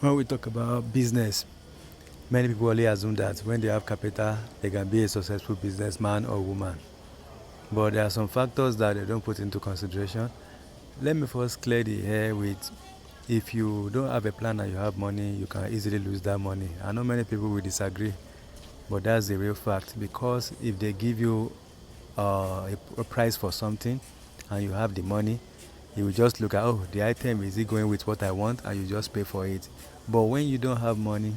When we talk about business, many people only assume that when they have capital, they can be a successful businessman or woman. But there are some factors that they don't put into consideration. Let me first clear the air with, if you don't have a plan and you have money, you can easily lose that money. I know many people will disagree, but that's the real fact. Because if they give you a price for something and you have the money, you will just look at, oh, the item, is it going with what I want, and you just pay for it. But when you don't have money,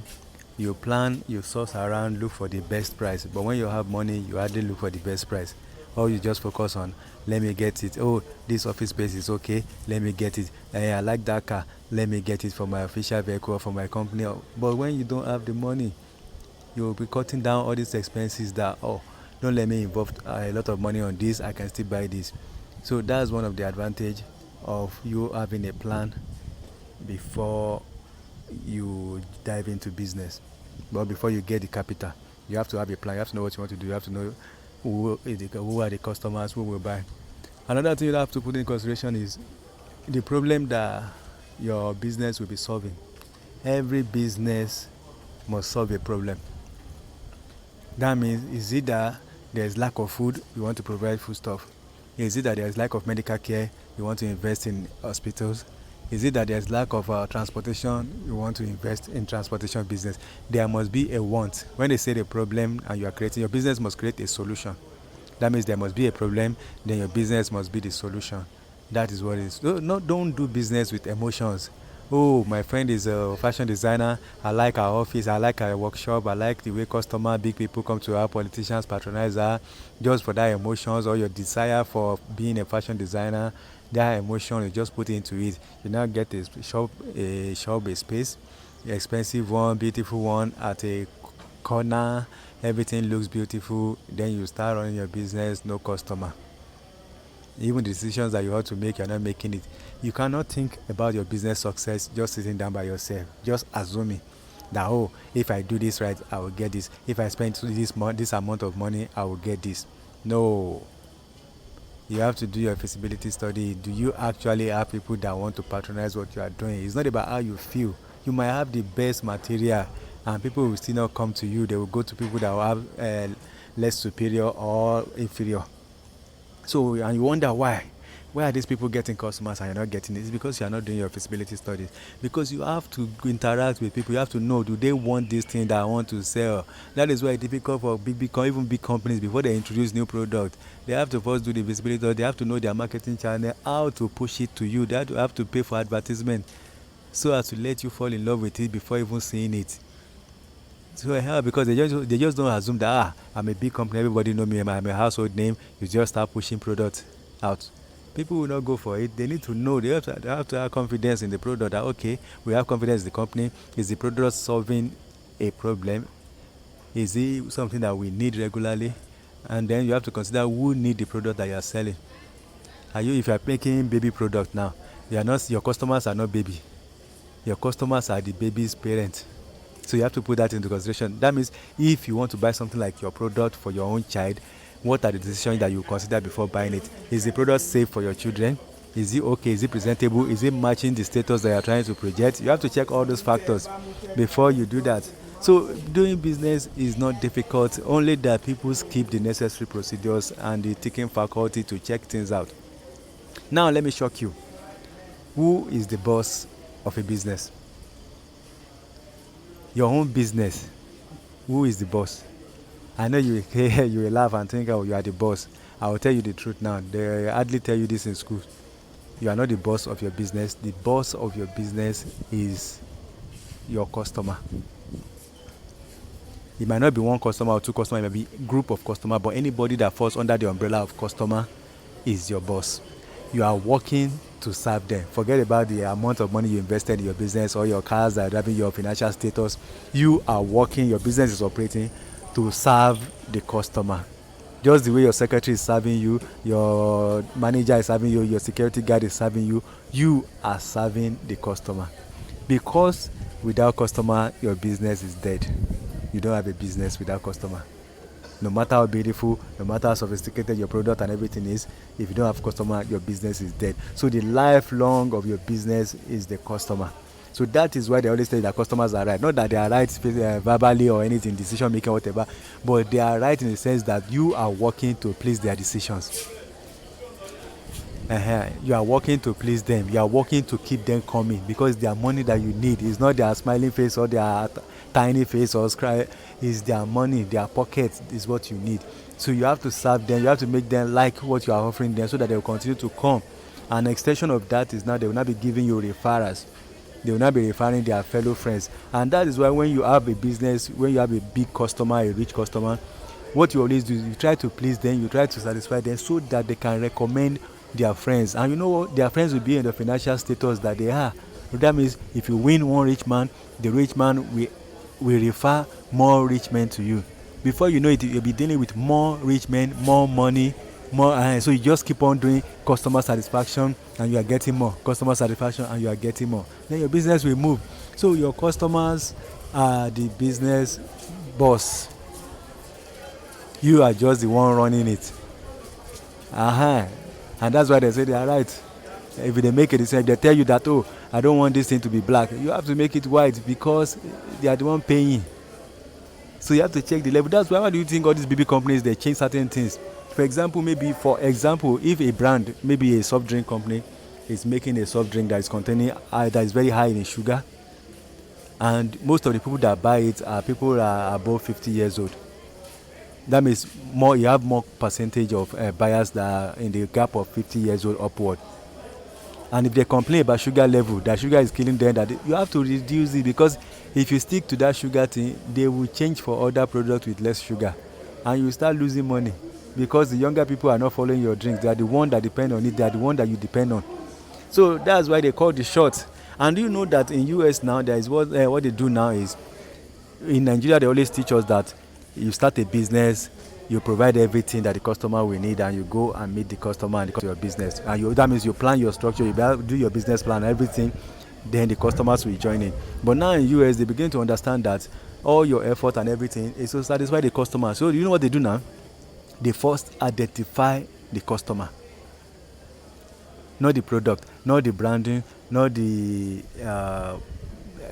you plan, you source around, look for the best price. But when you have money, you hardly look for the best price. Or you just focus on, let me get it. Oh, this office space is okay, let me get it. I like that car, let me get it for my official vehicle or for my company. But when you don't have the money, you'll be cutting down all these expenses that, oh, don't let me involve a lot of money on this, I can still buy this. So that's one of the advantage of you having a plan before you dive into business. But before you get the capital, you have to have a plan. You have to know what you want to do. You have to know who are the customers, who will buy. Another thing you have to put in consideration is the problem that your business will be solving. Every business must solve a problem. That means, is it that there's lack of food, you want to provide food stuff? Is it that there's lack of medical care, you want to invest in hospitals? Is it that there's lack of transportation, you want to invest in transportation business? There must be a want. When they say the problem and you are creating, your business must create a solution. That means there must be a problem, then your business must be the solution. That is what it is. Don't do business with emotions. Oh, my friend is a fashion designer. I like our office. I like our workshop. I like the way big people come to our politicians, patronize her, just for that emotions or your desire for being a fashion designer. That emotion you just put into it. You now get a space, expensive one, beautiful one at a corner. Everything looks beautiful. Then you start running your business, no customer. Even the decisions that you have to make, you're not making it. You cannot think about your business success just sitting down by yourself, just assuming that, oh, if I do this right, I will get this. If I spend this amount of money, I will get this. No. You have to do your feasibility study. Do you actually have people that want to patronize what you are doing? It's not about how you feel. You might have the best material and people will still not come to you. They will go to people that will have less superior or inferior. So, and you wonder why. Why are these people getting customers and you're not getting it? It's because you're not doing your feasibility studies. Because you have to interact with people. You have to know, do they want this thing that I want to sell? That is why it's difficult for even big companies, before they introduce new product, they have to first do the visibility study. They have to know their marketing channel, how to push it to you. They have to pay for advertisement so as to let you fall in love with it before even seeing it. So because they just don't assume that I'm a big company, everybody know me, I'm a household name, you just start pushing products out. People will not go for it. They need to know, they have to have confidence in the product that, okay, we have confidence in the company. Is the product solving a problem? Is it something that we need regularly? And then you have to consider who need the product that you are selling. If you are making baby product now, your customers are not baby. Your customers are the baby's parents. So you have to put that into consideration. That means if you want to buy something like your product for your own child, what are the decisions that you consider before buying it? Is the product safe for your children? Is it okay? Is it presentable? Is it matching the status that you are trying to project? You have to check all those factors before you do that. So doing business is not difficult, only that people skip the necessary procedures and the thinking faculty to check things out. Now let me shock you. Who is the boss of a business? Your own business. Who is the boss? I know you will laugh and think, oh, you are the boss. I will tell you the truth now. They hardly tell you this in school. You are not the boss of your business. The boss of your business is your customer. It might not be one customer or two customers, it might be a group of customers, but anybody that falls under the umbrella of customer is your boss. You are working to serve them. Forget about the amount of money you invested in your business or your cars that are driving your financial status. You are working, your business is operating to serve the customer. Just the way your secretary is serving you, your manager is serving you, your security guard is serving you, you are serving the customer. Because without customer, your business is dead. You don't have a business without customer. No matter how beautiful, no matter how sophisticated your product and everything is, if you don't have customer, your business is dead. So the lifelong of your business is the customer. So that is why they always say that customers are right. Not that they are right verbally or anything, decision making, whatever, but they are right in the sense that you are working to please their decisions. You are working to please them. You are working to keep them coming because their money that you need is not their smiling face or their tiny face or cry. It's their money, their pocket is what you need. So you have to serve them. You have to make them like what you are offering them so that they will continue to come. An extension of that is now they will not be giving you referrals. They will not be referring their fellow friends. And that is why when you have a business, when you have a big customer, a rich customer, what you always do is you try to please them, you try to satisfy them so that they can recommend their friends. And you know what? Their friends will be in the financial status that they are. That means if you win one rich man, the rich man will refer more rich men to you. Before you know it, you'll be dealing with more rich men, more money, more. So you just keep on doing customer satisfaction and you are getting more. Customer satisfaction and you are getting more. Then your business will move. So your customers are the business boss. You are just the one running it. And that's why they say they are right. If they make a decision, they tell you that, oh, I don't want this thing to be black. You have to make it white because they are the one paying. So you have to check the level. That's why do you think all these BB companies, they change certain things? For example, if a brand, maybe a soft drink company, is making a soft drink that is containing, that is very high in sugar, and most of the people that buy it are people that are above 50 years old. That means you have more percentage of buyers that are in the gap of 50 years old upward. And if they complain about sugar level, that sugar is killing them, that you have to reduce it, because if you stick to that sugar thing, they will change for other products with less sugar. And you start losing money because the younger people are not following your drinks. They are the one that depend on it. They are the one that you depend on. So that's why they call the shot. And you know that in US now, there is what they do now is, in Nigeria, they always teach us that you start a business, you provide everything that the customer will need, and you go and meet the customer and your business. And that means you plan your structure, you do your business plan, everything, then the customers will join in. But now in US, they begin to understand that all your effort and everything is to satisfy the customer. So you know what they do now? They first identify the customer. Not the product, not the branding, not the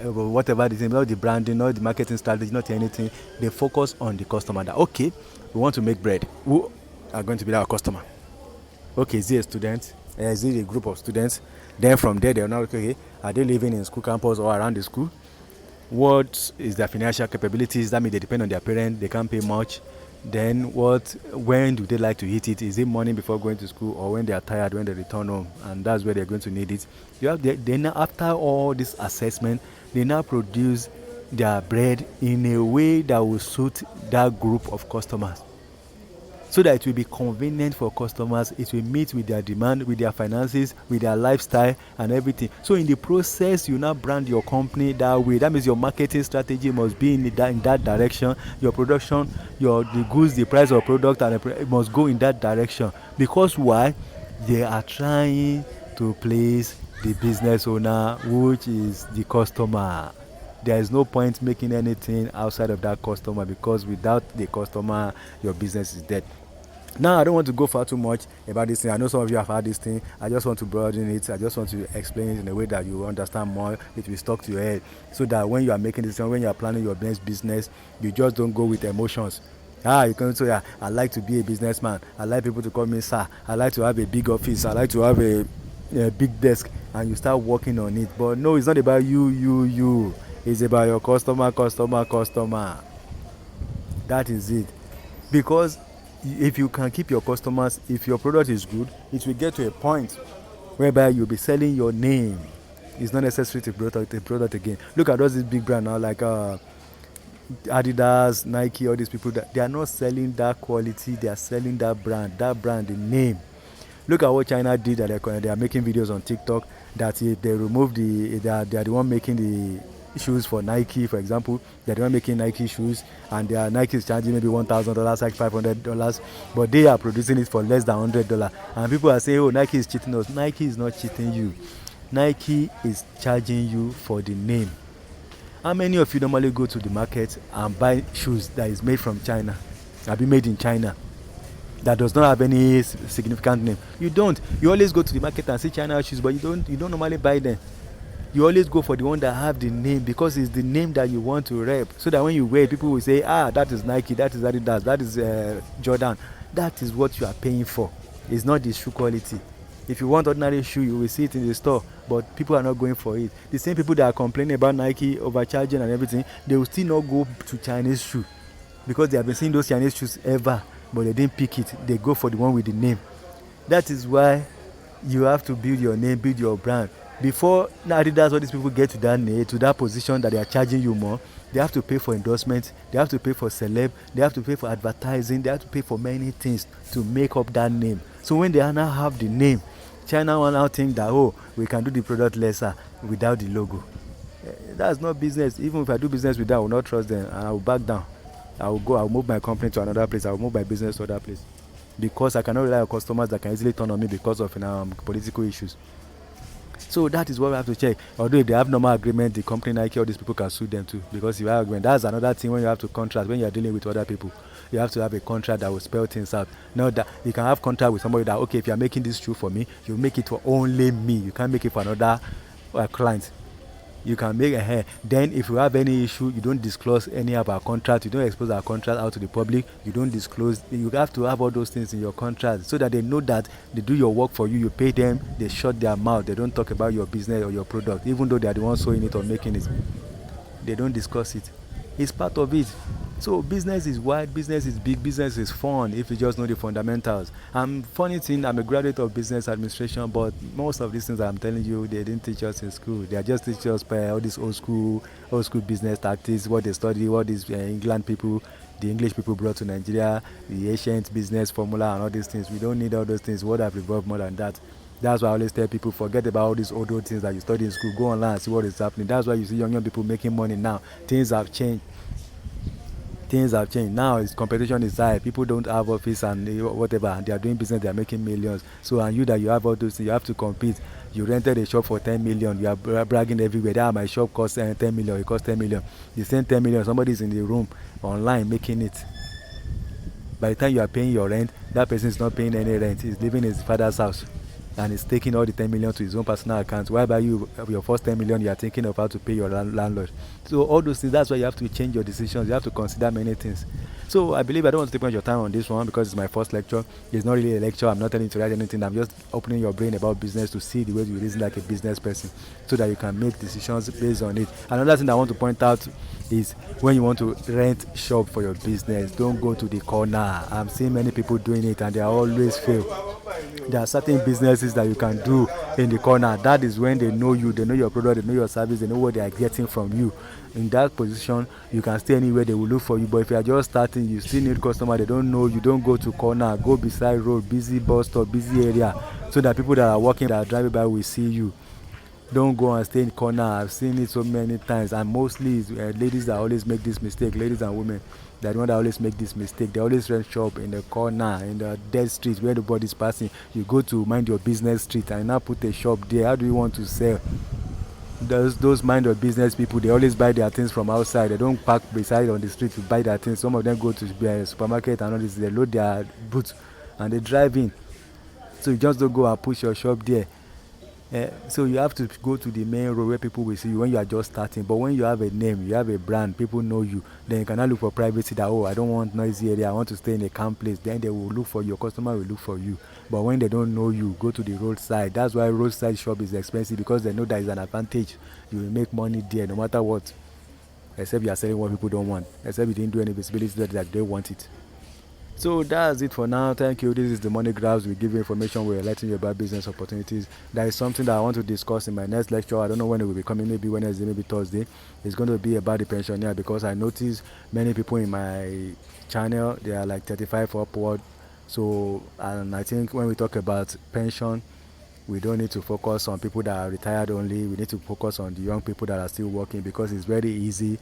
whatever the thing, not the branding, not the marketing strategy, not anything. They focus on the customer. That, okay, we want to make bread. Who are going to be our customer? Okay, is he a student? Is it a group of students? Then from there, they're now, okay, are they living in school campus or around the school? What is their financial capabilities? That means they depend on their parents. They can't pay much. Then when do they like to eat it? Is it morning before going to school, or when they are tired, when they return home? And that's where they're going to need it. Then after all this assessment, they now produce their bread in a way that will suit that group of customers, so that it will be convenient for customers. It will meet with their demand, with their finances, with their lifestyle and everything. So in the process, you now brand your company that way. That means your marketing strategy must be in that direction. Your production, the goods, the price of product, and it must go in that direction. Because why? They are trying to please the business owner, which is the customer. There is no point making anything outside of that customer, because without the customer, your business is dead. Now, I don't want to go far too much about this thing. I know some of you have heard this thing. I just want to broaden it. I just want to explain it in a way that you understand more. It will stuck to your head, so that when you are making decisions, when you are planning your next business, you just don't go with emotions. You can say, I like to be a businessman. I like people to call me sir. I like to have a big office. I like to have a big desk. And you start working on it. But no, it's not about you. It's about your customer. That is it. Because if you can keep your customers, if your product is good, it will get to a point whereby you'll be selling your name. It's not necessary to product a product again. Look at all these big brands now, like Adidas, Nike, all these people, that they are not selling that quality. They are selling that brand, the name. Look at what China did. That they are making videos on TikTok that if they remove they are the one making the shoes for Nike, for example. They're the one making Nike shoes, and their Nike is charging maybe $1,000, like $500, but they are producing it for less than $100. And people are saying, oh, Nike is cheating us. Nike is not cheating you. Nike is charging you for the name. How many of you normally go to the market and buy shoes that is made from China, have been made in China, that does not have any significant name? You don't. You always go to the market and see China shoes, but you don't normally buy them. You always go for the one that have the name, because it's the name that you want to rep, so that when you wear it, people will say, that is Nike, that is Adidas, that is Jordan. That is what you are paying for. It's not the shoe quality. If you want ordinary shoe, you will see it in the store, but people are not going for it. The same people that are complaining about Nike overcharging and everything, they will still not go to Chinese shoe, because they have been seeing those Chinese shoes ever, but they didn't pick it. They go for the one with the name. That is why you have to build your name, build your brand. Before Adidas, all these people get to that name, to that position that they are charging you more, they have to pay for endorsement, they have to pay for celeb, they have to pay for advertising, they have to pay for many things to make up that name. So when they now have the name, China will now think that, we can do the product lesser without the logo. That's not business. Even if I do business with that, I will not trust them, and I will back down. I will move my company to another place. I will move my business to another place, because I cannot rely on customers that can easily turn on me because of political issues. So that is what we have to check. Although if they have normal agreement, the company Nike, all these people can sue them too, because if you have agreement, that's another thing. When you have to contract, when you are dealing with other people, you have to have a contract that will spell things out. Now that you can have contract with somebody that, okay, if you are making this shoe for me, you make it for only me. You can't make it for another client. You can make a hair. Then if you have any issue, you don't disclose any of our contract. You don't expose our contract out to the public. You don't disclose. You have to have all those things in your contract, so that they know that they do your work for you. You pay them. They shut their mouth. They don't talk about your business or your product, even though they are the ones sewing it or making it. They don't discuss it. It's part of it. So business is wide, business is big, business is fun if you just know the fundamentals. Funny thing, I'm a graduate of business administration, but most of these things I'm telling you, they didn't teach us in school. They are just teaching us by all these old school business tactics, what they study, what these England people, the English people brought to Nigeria, the ancient business formula and all these things. We don't need all those things. What have evolved more than that? That's why I always tell people, forget about all these old things that you study in school. Go online and see what is happening. That's why you see young people making money now. Things have changed. Now. Competition is high. People don't have office and whatever. They are doing business. They are making millions. So, and you that you have all those things, you have to compete. You rented a shop for 10 million. You are bragging everywhere. My shop costs 10 million. It costs 10 million. You send 10 million. Somebody is in the room online making it. By the time you are paying your rent, that person is not paying any rent. He's living in his father's house, and he's taking all the 10 million to his own personal account. Why by you, your first 10 million, you are thinking of how to pay your landlord. So all those things, that's why you have to change your decisions. You have to consider many things. So I believe I don't want to take much of your time on this one, because it's my first lecture. It's not really a lecture. I'm not telling you to write anything. I'm just opening your brain about business to see the way you reason like a business person, so that you can make decisions based on it. Another thing I want to point out is, when you want to rent shop for your business, don't go to the corner. I'm seeing many people doing it, and they always fail. There are certain businesses that you can do in the corner. That is when they know you, they know your product, they know your service, they know what they are getting from you. In that position, you can stay anywhere, they will look for you. But if you are just starting, you still need customer, they don't know you, don't go to corner, go beside road, busy bus stop, busy area, so that people that are walking, that are driving by will see you. Don't go and stay in corner. I've seen it so many times, and mostly it's ladies that always make this mistake. Ladies and women, they're the one that always make this mistake. They always rent shop in the corner, in the dead street where nobody's passing. You go to mind your business street and now put a shop there. How do you want to sell? Those mind your business people, they always buy their things from outside. They don't park beside on the street to buy their things. Some of them go to the supermarket and all this. They load their boots and they drive in. So you just don't go and push your shop there. So you have to go to the main road where people will see you when you are just starting. But when you have a name, you have a brand, people know you, then you cannot look for privacy that, I don't want noisy area, I want to stay in a calm place. Then they will look for you, your customer will look for you. But when they don't know you, go to the roadside. That's why roadside shop is expensive, because they know there is an advantage. You will make money there no matter what, except you are selling what people don't want, except you didn't do any visibility that they want it. So that's it for now. Thank you. This is the Money Grabs. We give you information. We're letting you about business opportunities. There is something that I want to discuss in my next lecture. I don't know when it will be coming. Maybe Wednesday, maybe Thursday. It's going to be about the pensioner, because I notice many people in my channel, they are like 35 upward. So, and I think when we talk about pension, we don't need to focus on people that are retired only. We need to focus on the young people that are still working, because it's very easy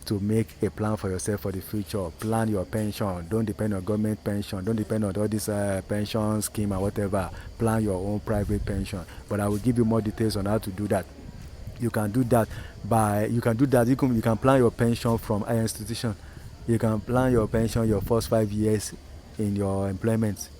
to make a plan for yourself for the future. Plan your pension. Don't depend on government pension. Don't depend on all this pension scheme or whatever. Plan your own private pension. But I will give you more details on how to do that. You can do that you can plan your pension from an institution. You can plan your pension your first 5 years in your employment.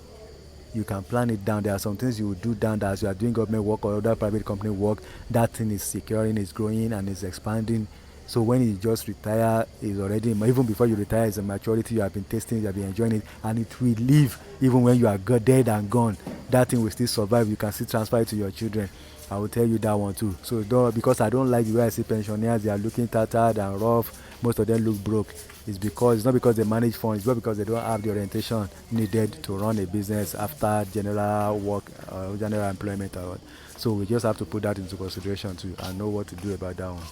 you can plan it down. There are some things you will do down that as you are doing government work or other private company work, that thing is securing, is growing, and is expanding. So when you just retire, is already, even before you retire, is a maturity. You have been tasting, you have been enjoying it, and it will live even when you are dead and gone. That thing will still survive. You can still transfer it to your children. I will tell you that one too. So because I don't like the way I see pensioners, they are looking tattered and rough. Most of them look broke. It's not because they manage funds, it's not because they don't have the orientation needed to run a business after general work, general employment. So we just have to put that into consideration too and know what to do about that one.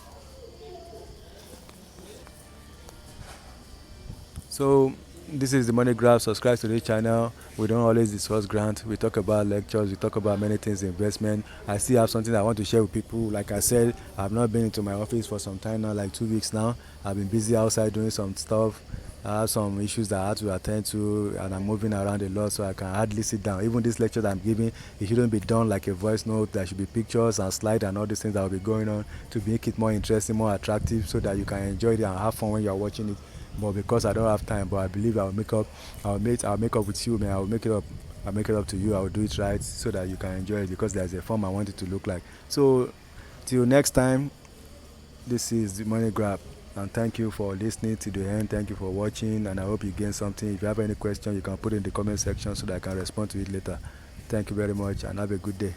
So this is the Money Grab. Subscribe to this channel. We don't always discuss grants. We talk about lectures. We talk about many things, investment. I still have something I want to share with people. Like I said, I've not been into my office for some time now, like 2 weeks now. I've been busy outside doing some stuff. I have some issues that I had to attend to, and I'm moving around a lot, so I can hardly sit down. Even this lecture that I'm giving, it shouldn't be done like a voice note. There should be pictures and slides and all these things that will be going on to make it more interesting, more attractive, so that you can enjoy it and have fun when you are watching it. But because I don't have time, but I believe I'll make up with you, man. I'll make it up to you. I'll do it right so that you can enjoy it, because there's a form I want it to look like. So till next time, this is the Money Grab, and thank you for listening to the end. Thank you for watching, and I hope you gain something. If you have any question, you can put it in the comment section so that I can respond to it later. Thank you very much, and have a good day.